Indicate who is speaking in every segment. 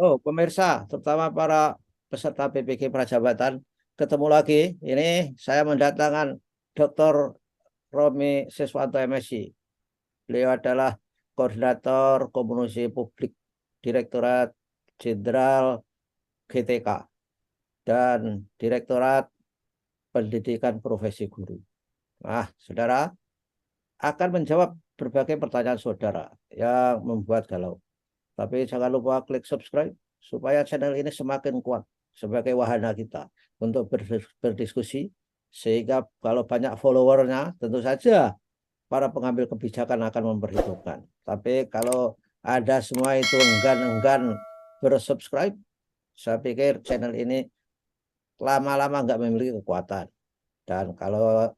Speaker 1: Oh, pemirsa, terutama para peserta PPG Prajabatan, ketemu lagi. Ini saya mendatangkan Dr. Romi Siswanto MSc. Beliau adalah Koordinator Komunikasi Publik Direktorat Jenderal GTK dan Direktorat Pendidikan Profesi Guru. Nah, saudara akan menjawab berbagai pertanyaan saudara yang membuat galau. Tapi jangan lupa klik subscribe supaya channel ini semakin kuat sebagai wahana kita untuk berdiskusi. Sehingga kalau banyak followernya, tentu saja para pengambil kebijakan akan memperhitungkan. Tapi kalau ada semua itu enggan-enggan bersubscribe, saya pikir channel ini lama-lama nggak memiliki kekuatan. Dan kalau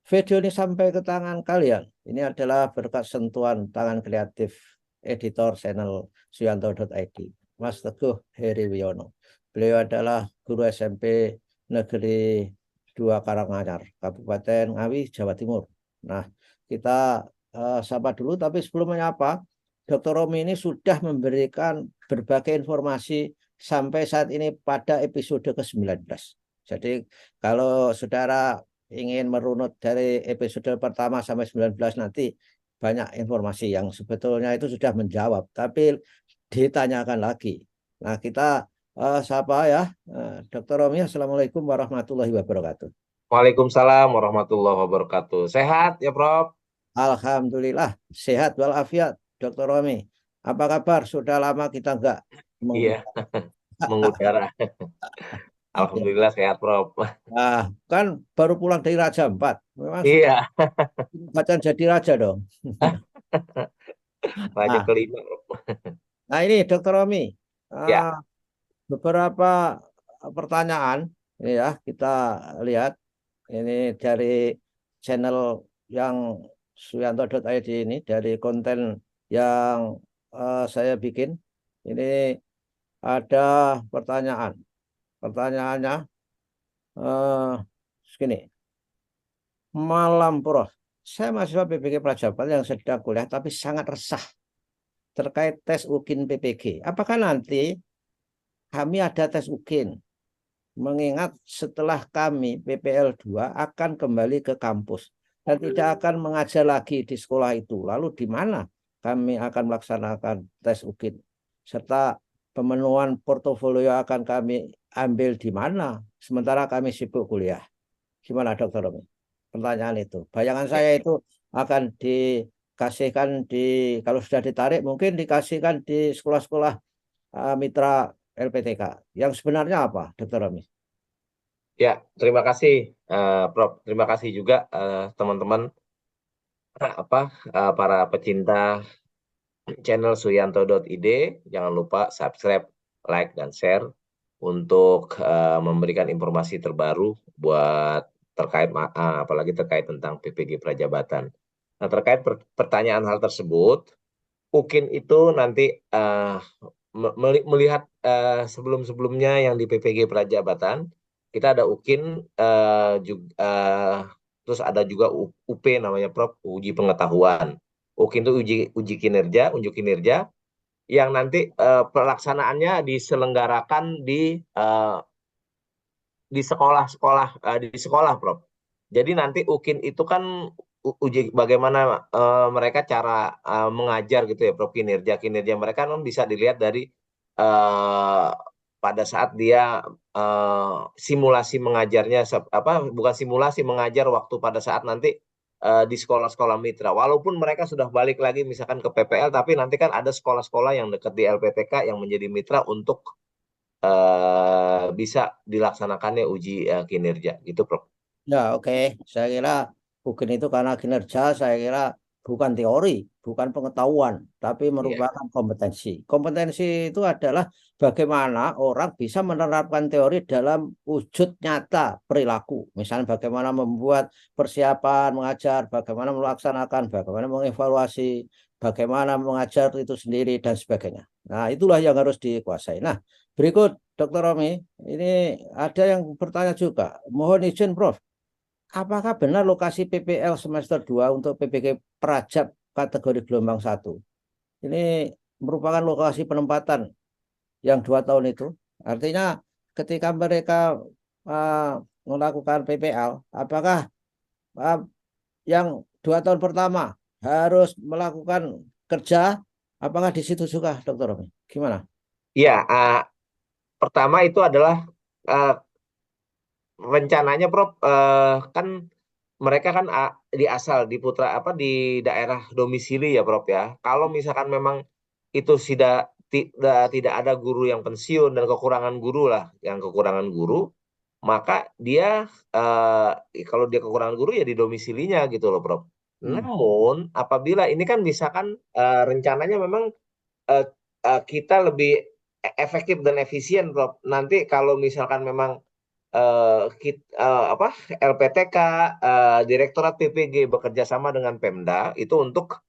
Speaker 1: video ini sampai ke tangan kalian, ini adalah berkat sentuhan tangan kreatif editor channel Suyanto.id, Mas Teguh Heri Wiono. Beliau adalah guru SMP Negeri 2 Karanganyar, Kabupaten Ngawi, Jawa Timur. Nah, kita sapa dulu, tapi sebelum menyapa, Dr. Romi ini sudah memberikan berbagai informasi sampai saat ini pada episode ke-19. Jadi kalau saudara ingin merunut dari episode pertama sampai 19 nanti banyak informasi yang sebetulnya itu sudah menjawab, tapi ditanyakan lagi. Nah, kita sapa ya, Dr. Romi. Assalamualaikum warahmatullahi wabarakatuh.
Speaker 2: Waalaikumsalam warahmatullahi wabarakatuh. Sehat ya, Prof?
Speaker 1: Alhamdulillah sehat walafiat, Dr. Romi. Apa kabar? Sudah lama kita enggak
Speaker 2: Iya, mengudara. Alhamdulillah sehat, Prof.
Speaker 1: Nah, kan baru pulang dari Raja Empat. Memang sudah
Speaker 2: Iya,
Speaker 1: bacaan jadi raja dong.
Speaker 2: raja
Speaker 1: Nah,
Speaker 2: kelima, Prof.
Speaker 1: nah ini Dr. Romi.
Speaker 2: Ya,
Speaker 1: Ah, beberapa pertanyaan ini ya kita lihat ini dari channel yang Suyanto.id ini, dari konten yang saya bikin. Ini ada pertanyaan. Pertanyaannya segini. Malam Prof. Saya mahasiswa PPG Prajabat yang sedang kuliah tapi sangat resah terkait tes UKIN PPG. Apakah nanti kami ada tes UKIN? Mengingat setelah kami PPL 2 akan kembali ke kampus dan tidak akan mengajar lagi di sekolah itu. Lalu di mana kami akan melaksanakan tes UKIN? Serta pemenuhan portofolio akan kami ambil di mana? Sementara kami sibuk kuliah. Gimana Dokter Romi? Pertanyaan itu. Bayangan
Speaker 2: ya,
Speaker 1: saya itu akan dikasihkan kalau sudah ditarik mungkin dikasihkan di sekolah-sekolah mitra LPTK. Yang sebenarnya apa, Dokter Romi?
Speaker 2: ya. Terima kasih, Prof. Terima kasih juga teman-teman para pecinta channel Suyanto.id. Jangan lupa subscribe, like, dan share untuk memberikan informasi terbaru buat apalagi terkait tentang PPG Prajabatan. Nah, terkait pertanyaan hal tersebut, mungkin itu nanti melihat sebelum-sebelumnya yang di PPG Prajabatan, kita ada UKIN, terus ada juga UP namanya, Prof, uji pengetahuan. UKIN itu uji kinerja, unjuk kinerja, yang nanti pelaksanaannya diselenggarakan di sekolah-sekolah, di sekolah, Prof. Jadi nanti UKIN itu kan uji bagaimana mereka cara mengajar gitu ya, Prof. Kinerja mereka kan bisa dilihat dari uh, pada saat dia simulasi mengajarnya, bukan simulasi mengajar waktu pada saat nanti di sekolah-sekolah mitra. Walaupun mereka sudah balik lagi misalkan ke PPL, tapi nanti kan ada sekolah-sekolah yang dekat di LPTK yang menjadi mitra untuk bisa dilaksanakannya uji kinerja gitu, Prof.
Speaker 1: Ya, oke. Saya kira bukan itu karena kinerja, saya kira bukan teori, bukan pengetahuan, tapi
Speaker 2: Iya.
Speaker 1: merupakan kompetensi. Kompetensi itu adalah bagaimana orang bisa menerapkan teori dalam wujud nyata perilaku. Misalnya bagaimana membuat persiapan mengajar, bagaimana melaksanakan, bagaimana mengevaluasi, bagaimana mengajar itu sendiri, dan sebagainya. Nah, itulah yang harus dikuasai. Nah, berikut Dr. Romi, ini ada yang bertanya juga. Mohon izin, Prof. Apakah benar lokasi PPL semester 2 untuk PPG Prajab kategori gelombang 1? Ini merupakan lokasi penempatan yang 2 tahun itu. Artinya ketika mereka melakukan PPL, apakah uh, yang 2 tahun pertama harus melakukan kerja, apakah di situ juga, Dokter Romi? Gimana?
Speaker 2: Ya, pertama itu adalah uh, rencananya, Prof, kan mereka kan di asal di putra apa di daerah domisili ya, Prof ya. Kalau misalkan memang itu tidak ada guru yang pensiun dan kekurangan guru lah, yang kekurangan guru, maka dia kalau dia kekurangan guru ya di domisilinya gitu loh, Prof.
Speaker 1: Hmm.
Speaker 2: Namun apabila ini kan misalkan rencananya memang eh, kita lebih efektif dan efisien, Prof. Nanti kalau misalkan memang apa LPTK, Direktorat PPG bekerja sama dengan Pemda itu untuk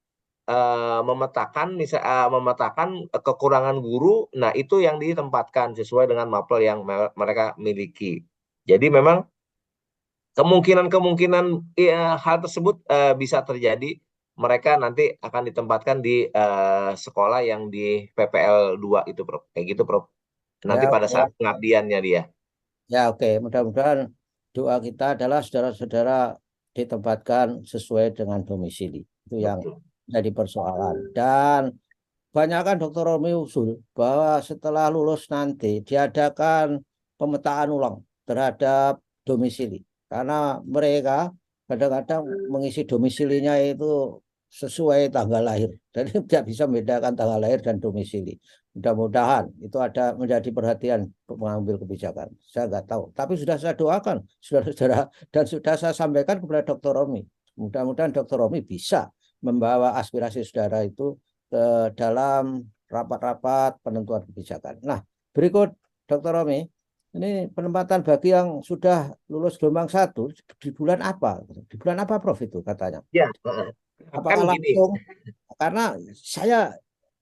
Speaker 2: memetakan kekurangan guru. Nah, itu yang ditempatkan sesuai dengan mapel yang mereka miliki. Jadi memang kemungkinan hal tersebut bisa terjadi. Mereka nanti akan ditempatkan di sekolah yang di PPL 2 itu, Prof. Kayak gitu, Prof. Nanti
Speaker 1: Ya,
Speaker 2: pada
Speaker 1: oke.
Speaker 2: saat pengabdiannya dia.
Speaker 1: Ya, oke. Mudah-mudahan doa kita adalah saudara-saudara ditempatkan sesuai dengan domisili. Itu yang
Speaker 2: Betul.
Speaker 1: jadi persoalan. Dan banyak kan Dokter Romi usul bahwa setelah lulus nanti diadakan pemetaan ulang terhadap domisili. Karena mereka kadang-kadang mengisi domisilinya itu sesuai tanggal lahir. Jadi tidak bisa membedakan tanggal lahir dan domisili. Mudah-mudahan itu ada menjadi perhatian pengambil kebijakan. Saya nggak tahu. Tapi sudah saya doakan, saudara-saudara, dan sudah saya sampaikan kepada Dokter Romi. Mudah-mudahan Dokter Romi bisa membawa aspirasi saudara itu ke dalam rapat-rapat penentuan kebijakan. Nah, berikut Dokter Romi, ini penempatan bagi yang sudah lulus gelombang 1 di bulan apa? Di bulan apa, Prof, itu katanya?
Speaker 2: Ya, kan
Speaker 1: Apakah
Speaker 2: gini.
Speaker 1: langsung? Karena saya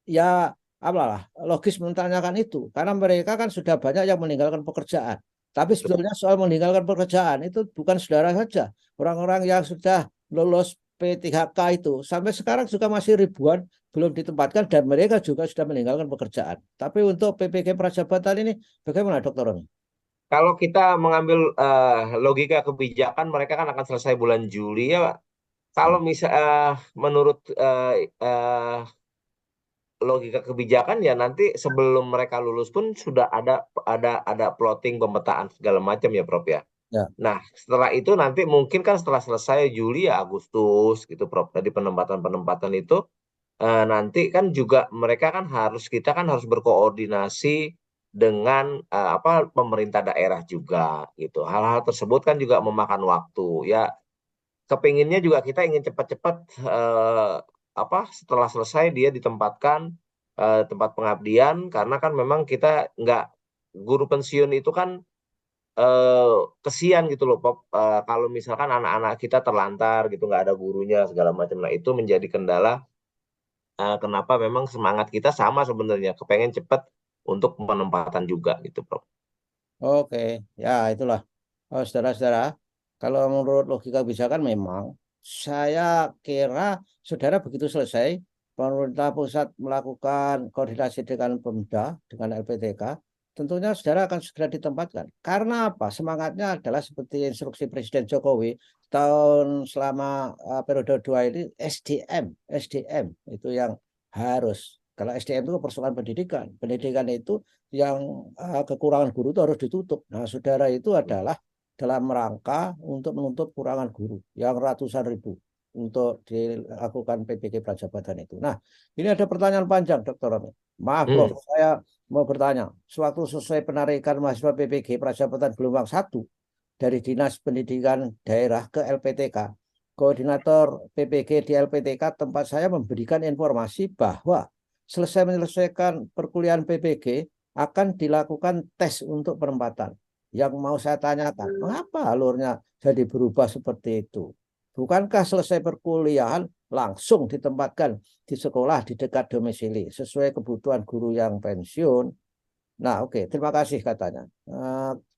Speaker 1: ya apalah logis menanyakan itu, karena mereka kan sudah banyak yang meninggalkan pekerjaan. Tapi sebetulnya soal meninggalkan pekerjaan itu bukan saudara saja. Orang-orang yang sudah lulus P3K itu sampai sekarang juga masih ribuan belum ditempatkan dan mereka juga sudah meninggalkan pekerjaan. Tapi untuk PPG Prajabatan ini bagaimana, Dokter Roni?
Speaker 2: Kalau kita mengambil logika kebijakan, mereka kan akan selesai bulan Juli ya, Pak. Kalau misal menurut logika kebijakan ya nanti sebelum mereka lulus pun sudah ada plotting pemetaan segala macam ya, Prof ya.
Speaker 1: Ya.
Speaker 2: Nah, setelah itu nanti mungkin kan setelah selesai Juli ya Agustus gitu, Prof. Tadi penempatan-penempatan itu nanti kan juga mereka kan kita kan harus berkoordinasi dengan apa pemerintah daerah juga gitu. Hal-hal tersebut kan juga memakan waktu. Ya, kepinginnya juga kita ingin cepat-cepat apa setelah selesai dia ditempatkan tempat pengabdian karena kan memang kita nggak guru pensiun itu kan eh, kesian gitu loh, Pop. Kalau misalkan anak-anak kita terlantar gitu nggak ada gurunya segala macam. Nah, itu menjadi kendala kenapa memang semangat kita sama sebenarnya, kepengen cepat untuk penempatan juga gitu, Bro.
Speaker 1: Oke, ya itulah. Oh, saudara-saudara, kalau menurut logika kebijakan memang saya kira saudara begitu selesai, pemerintah pusat melakukan koordinasi dengan Pemda, dengan LPTK, tentunya saudara akan segera ditempatkan. Karena apa? Semangatnya adalah seperti instruksi Presiden Jokowi tahun selama periode 2 ini SDM, SDM itu yang harus. Kalau SDM itu persoalan pendidikan. Pendidikan itu yang kekurangan guru itu harus ditutup. Nah, saudara itu adalah dalam rangka untuk menutup kurangan guru yang ratusan ribu untuk dilakukan PPG Prajabatan itu. Nah, ini ada pertanyaan panjang, Dokter Romi. Maaf, Prof,
Speaker 2: Hmm.
Speaker 1: saya mau bertanya. Sewaktu selesai penarikan mahasiswa PPG Prajabatan gelombang 1 dari Dinas Pendidikan Daerah ke LPTK, koordinator PPG di LPTK tempat saya memberikan informasi bahwa selesai menyelesaikan perkuliahan PPG akan dilakukan tes untuk penempatan. Yang mau saya tanyakan, mengapa alurnya jadi berubah seperti itu? Bukankah selesai perkuliahan langsung ditempatkan di sekolah di dekat domisili sesuai kebutuhan guru yang pensiun? Nah, oke, terima kasih katanya.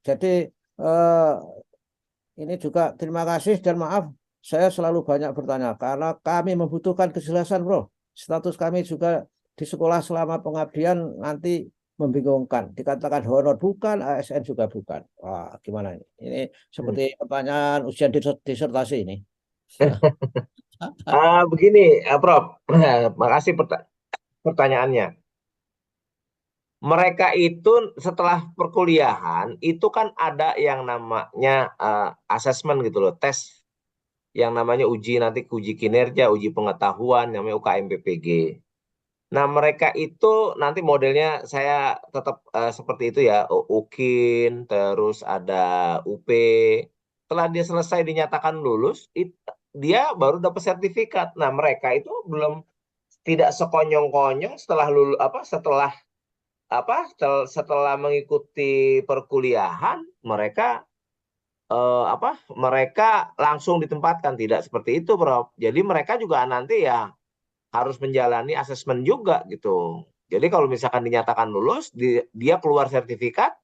Speaker 1: Jadi ini juga terima kasih dan maaf saya selalu banyak bertanya karena kami membutuhkan kejelasan, Bro. Status kami juga di sekolah selama pengabdian nanti membingungkan. Dikatakan honor bukan, ASN juga bukan. Wah, gimana ini? Ini
Speaker 2: Hmm.
Speaker 1: seperti pertanyaan ujian disertasi ini.
Speaker 2: Begini, Prof. Makasih pertanyaannya. Mereka itu setelah perkuliahan itu kan ada yang namanya asesmen gitu loh, tes yang namanya uji kinerja, uji pengetahuan, namanya UKM PPG. Nah, mereka itu nanti modelnya saya tetap seperti itu ya, UKIN, terus ada UP. Setelah dia selesai dinyatakan lulus, dia baru dapat sertifikat. Nah, mereka itu belum tidak sekonyong-konyong setelah lulus setelah mengikuti perkuliahan, mereka langsung ditempatkan, tidak seperti itu, Bro. Jadi mereka juga nanti ya harus menjalani asesmen juga gitu. Jadi kalau misalkan dinyatakan lulus, dia keluar sertifikat,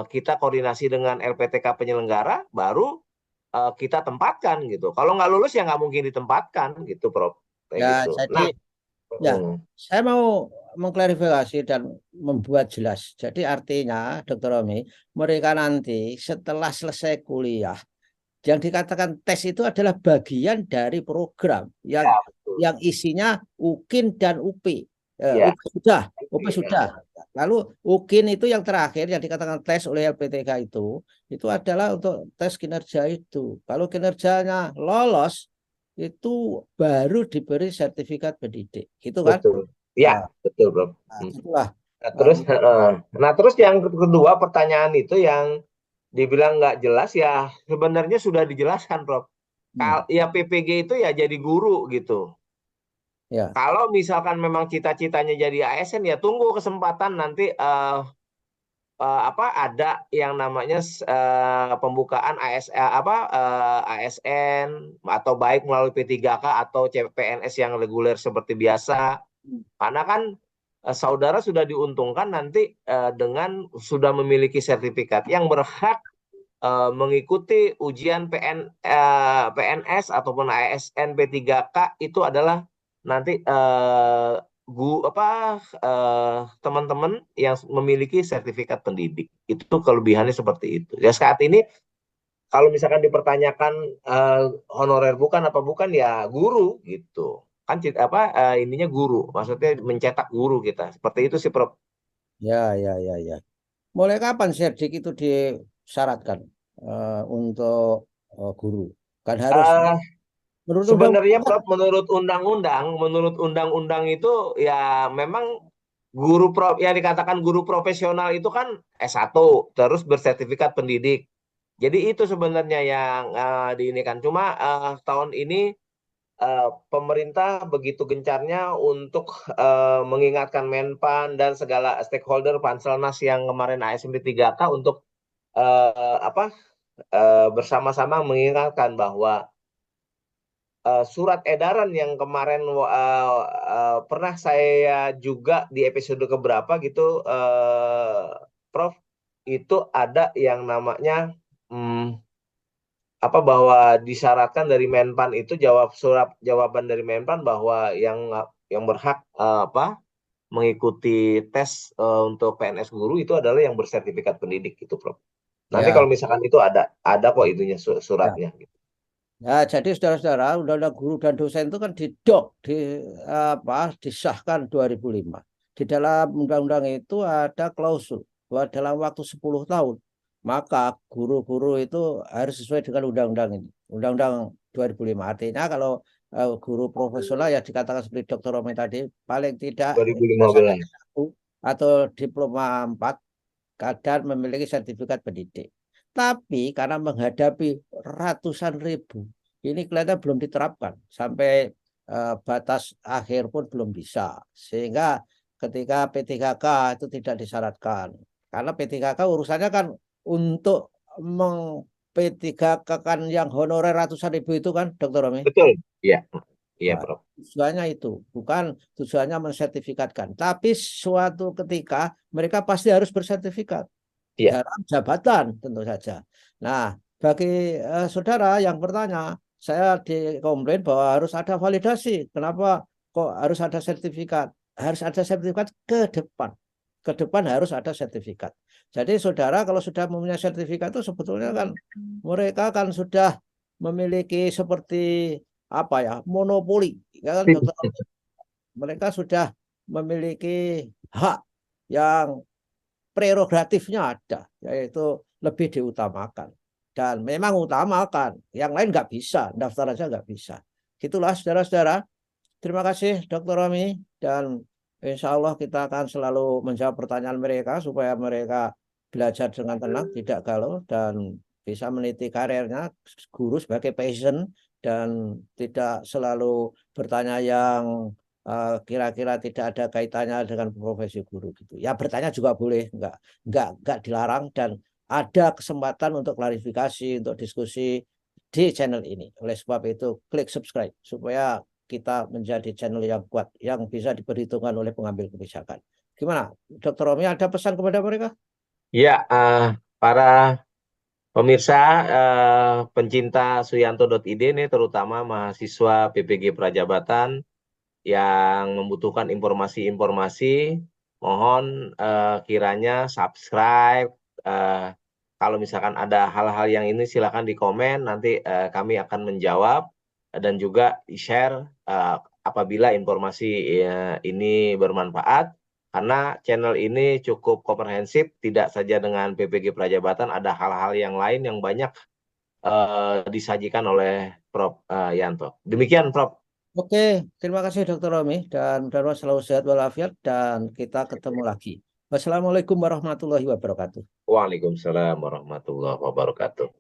Speaker 2: kita koordinasi dengan LPTK penyelenggara, baru kita tempatkan gitu. Kalau nggak lulus ya nggak mungkin ditempatkan gitu, Prof. Kayak
Speaker 1: Ya,
Speaker 2: gitu.
Speaker 1: jadi
Speaker 2: Nah,
Speaker 1: ya, saya mau mengklarifikasi dan membuat jelas. Jadi artinya, Dokter Romi, mereka nanti setelah selesai kuliah, yang dikatakan tes itu adalah bagian dari program
Speaker 2: ya betul.
Speaker 1: yang isinya UKIN dan UP.
Speaker 2: Ya,
Speaker 1: UP sudah, UP
Speaker 2: ya.
Speaker 1: sudah. Lalu UKIN itu yang terakhir yang dikatakan tes oleh LPTK itu adalah untuk tes kinerja itu. Kalau kinerjanya lolos, itu baru diberi sertifikat pendidik, gitu kan?
Speaker 2: Betul. Ya,
Speaker 1: Nah,
Speaker 2: betul, Bro.
Speaker 1: nah,
Speaker 2: Hmm.
Speaker 1: itulah.
Speaker 2: Nah,
Speaker 1: eh,
Speaker 2: terus, nah, terus yang kedua pertanyaan itu yang dibilang nggak jelas ya sebenarnya sudah dijelaskan, Prof.
Speaker 1: hmm,
Speaker 2: Ya PPG itu ya jadi guru gitu.
Speaker 1: ya,
Speaker 2: Kalau misalkan memang cita-citanya jadi ASN ya tunggu kesempatan nanti ada yang namanya pembukaan ASN atau baik melalui P3K atau CPNS yang reguler seperti biasa. Karena kan saudara sudah diuntungkan nanti dengan sudah memiliki sertifikat yang berhak mengikuti ujian PNS ataupun ASN P3K itu adalah nanti teman-teman yang memiliki sertifikat pendidik. Itu kelebihannya seperti itu. Ya saat ini kalau misalkan dipertanyakan honorer bukan apa bukan ya guru gitu. Kan ininya guru, maksudnya mencetak guru kita. Seperti itu sih, Prof.
Speaker 1: ya. Mulai kapan Serdik itu disyaratkan untuk guru? Kan harus
Speaker 2: Eh,
Speaker 1: menurut
Speaker 2: Sebenarnya,
Speaker 1: undang-undang.
Speaker 2: Prof, menurut undang-undang itu ya memang yang dikatakan guru profesional itu kan S1 terus bersertifikat pendidik. Jadi itu sebenarnya yang diinikan. Cuma tahun ini pemerintah begitu gencarnya untuk mengingatkan Menpan dan segala stakeholder Panselnas yang kemarin ASMP 3K untuk bersama-sama mengingatkan bahwa surat edaran yang kemarin pernah saya juga di episode keberapa gitu, Prof, itu ada yang namanya bahwa disyaratkan dari Menpan itu jawaban dari Menpan bahwa yang berhak mengikuti tes untuk PNS guru itu adalah yang bersertifikat pendidik gitu, Prof. Nanti
Speaker 1: Ya,
Speaker 2: kalau misalkan itu ada kok itunya
Speaker 1: ya.
Speaker 2: suratnya gitu.
Speaker 1: Ya, jadi saudara-saudara, undang-undang guru dan dosen itu kan disahkan 2005. Di dalam undang-undang itu ada klausul bahwa dalam waktu 10 tahun maka guru-guru itu harus sesuai dengan undang-undang ini. Undang-undang 2005. Artinya kalau guru profesional ya dikatakan seperti Dr. Romi tadi paling tidak ijazahnya
Speaker 2: 2015.
Speaker 1: S1 atau diploma 4 dan memiliki sertifikat pendidik. Tapi karena menghadapi ratusan ribu, ini kelihatan belum diterapkan sampai batas akhir pun belum bisa. Sehingga ketika P3K itu tidak disyaratkan. Karena P3K urusannya kan untuk P3K kan yang honorer ratusan ribu itu kan, Dokter Romi.
Speaker 2: Betul. Iya. Iya,
Speaker 1: Nah,
Speaker 2: Prof.
Speaker 1: tujuannya itu bukan tujuannya mensertifikatkan, tapi suatu ketika mereka pasti harus bersertifikat
Speaker 2: Iya.
Speaker 1: dalam jabatan tentu saja. Nah, bagi saudara yang bertanya, saya dikomplain bahwa harus ada validasi. Kenapa kok harus ada sertifikat? Harus ada sertifikat ke depan. ke depan harus ada sertifikat. Jadi saudara kalau sudah mempunyai sertifikat itu sebetulnya kan mereka kan sudah memiliki seperti apa ya, monopoli, ya kan dokter. Mereka sudah memiliki hak yang prerogatifnya ada, yaitu lebih diutamakan. Dan memang utamakan, yang lain nggak bisa, daftar aja nggak bisa. Gitulah saudara-saudara. Terima kasih Dokter Romi, dan insya Allah kita akan selalu menjawab pertanyaan mereka supaya mereka belajar dengan tenang, tidak galau, dan bisa meniti karirnya guru sebagai passion, dan tidak selalu bertanya yang kira-kira tidak ada kaitannya dengan profesi guru gitu. Ya bertanya juga boleh, nggak dilarang, dan ada kesempatan untuk klarifikasi, untuk diskusi di channel ini. Oleh sebab itu klik subscribe supaya kita menjadi channel yang kuat, yang bisa diperhitungkan oleh pengambil kebijakan. Gimana, Dokter Romi, ada pesan kepada mereka?
Speaker 2: Ya, para pemirsa pencinta Suyanto.id ini terutama mahasiswa PPG Prajabatan yang membutuhkan informasi-informasi, mohon kiranya subscribe. Kalau misalkan ada hal-hal yang ini silakan di komen, nanti kami akan menjawab dan juga share apabila informasi ini bermanfaat. Karena channel ini cukup komprehensif, tidak saja dengan PPG Prajabatan, ada hal-hal yang lain yang banyak disajikan oleh Prof. Yanto. Demikian, Prof.
Speaker 1: Oke, terima kasih Dokter Romi, dan mudah-mudahan selalu sehat walafiat, dan kita ketemu lagi. Wassalamualaikum warahmatullahi wabarakatuh.
Speaker 2: Waalaikumsalam warahmatullahi wabarakatuh.